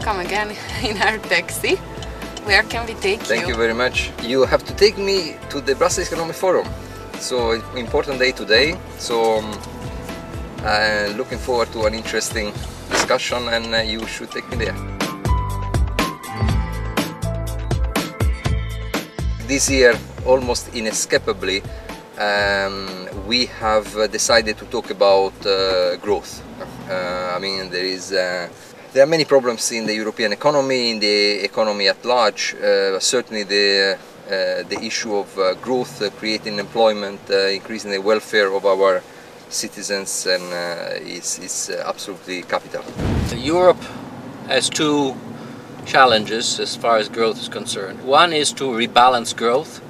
welcome again in our taxi. Where can we take you? Thank you very much. You have to take me to the Brussels Economic Forum. So it's an important day today. So I'm looking forward to an interesting discussion, and you should take me there. This year, almost inescapably, we have decided to talk about growth. I mean, there are many problems in the European economy, in the economy at large. Certainly the issue of growth, creating employment, increasing the welfare of our citizens, and is absolutely capital. Europe has two challenges as far as growth is concerned. One is to rebalance growth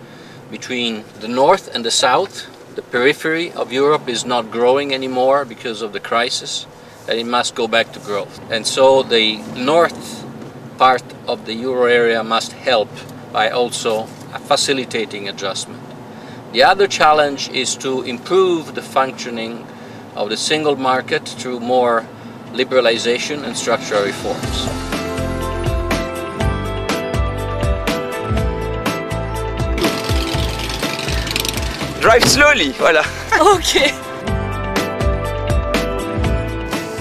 between the north and the south. The periphery of Europe is not growing anymore because of the crisis, and it must go back to growth. And so the north part of the euro area must help by also facilitating adjustment. The other challenge is to improve the functioning of the single market through more liberalization and structural reforms. Drive slowly, voilà. Okay.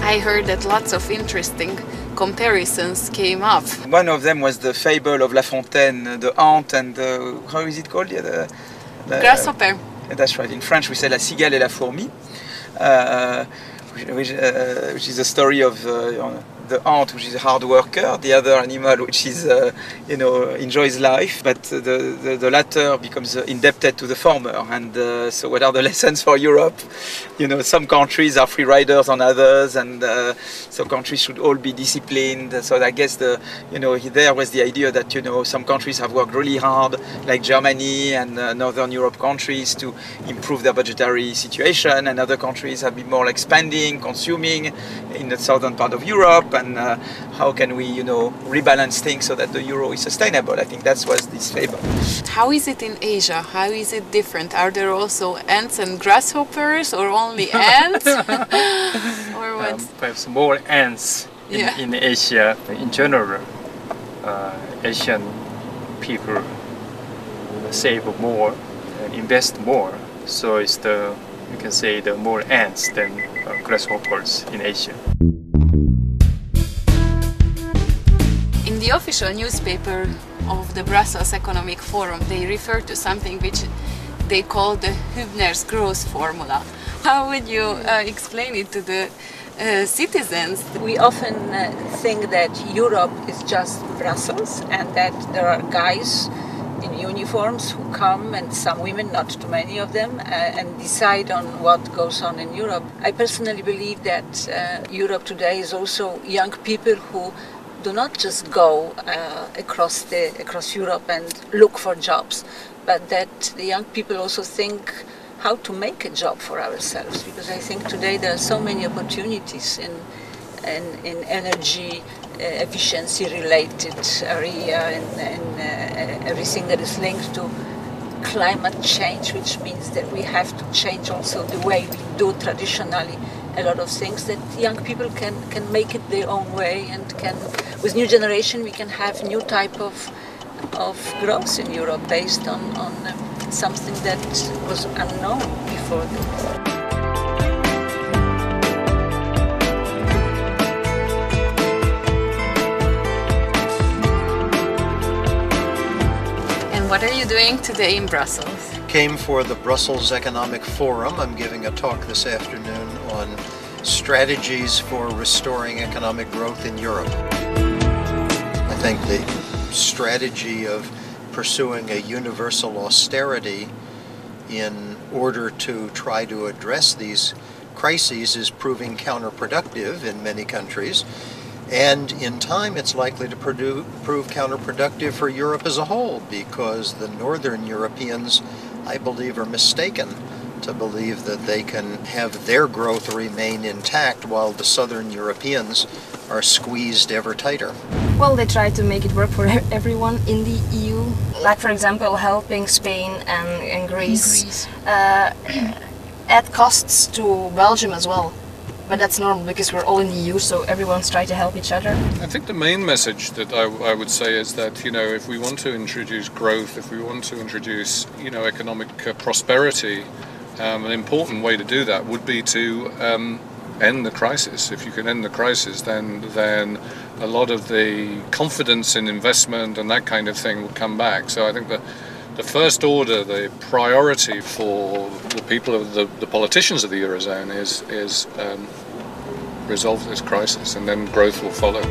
I heard that lots of interesting comparisons came up. One of them was the fable of La Fontaine, the ant and the, how is it called? The Grasshopper. That's right. In French we say la cigale et la fourmi, which is a story of the ant, which is a hard worker, the other animal, which is enjoys life, but the latter becomes indebted to the former. And so what are the lessons for Europe? Some countries are free riders on others, and so countries should all be disciplined. So I guess there was the idea that some countries have worked really hard, like Germany and Northern Europe countries, to improve their budgetary situation, and other countries have been more like spending, consuming in the southern part of Europe. And how can we, rebalance things so that the euro is sustainable? I think that was this fable. How is it in Asia? How is it different? Are there also ants and grasshoppers, or only ants? Or what? Perhaps more ants in Asia. In general, Asian people save more and invest more. So it's you can say the more ants than grasshoppers in Asia. In the official newspaper of the Brussels Economic Forum, they refer to something which they call the Hübner's growth formula. How would you explain it to the citizens? We often think that Europe is just Brussels, and that there are guys in uniforms who come, and some women, not too many of them, and decide on what goes on in Europe. I personally believe that Europe today is also young people who do not just go across Europe and look for jobs, but that the young people also think how to make a job for ourselves. Because I think today there are so many opportunities in energy efficiency related area, and everything that is linked to climate change, which means that we have to change also the way we do traditionally a lot of things, that young people can make it their own way, and with new generation we can have new type of growth in Europe based on something that was unknown before them. What are you doing today in Brussels? Came for the Brussels Economic Forum. I'm giving a talk this afternoon on strategies for restoring economic growth in Europe. I think the strategy of pursuing a universal austerity in order to try to address these crises is proving counterproductive in many countries. And in time it's likely to prove counterproductive for Europe as a whole, because the Northern Europeans, I believe, are mistaken to believe that they can have their growth remain intact while the Southern Europeans are squeezed ever tighter. Well, they try to make it work for everyone in the EU, like for example helping Spain and Greece. Add costs to Belgium as well. but that's normal because we're all in the EU, so everyone's trying to help each other. I think the main message that I would say is that, you know, if we want to introduce growth, if we want to introduce, you know, economic prosperity, an important way to do that would be to end the crisis. If you can end the crisis, then a lot of the confidence in investment and that kind of thing will come back. So I think that the first order, the priority for the people of the politicians of the Eurozone is resolve this crisis, and then growth will follow.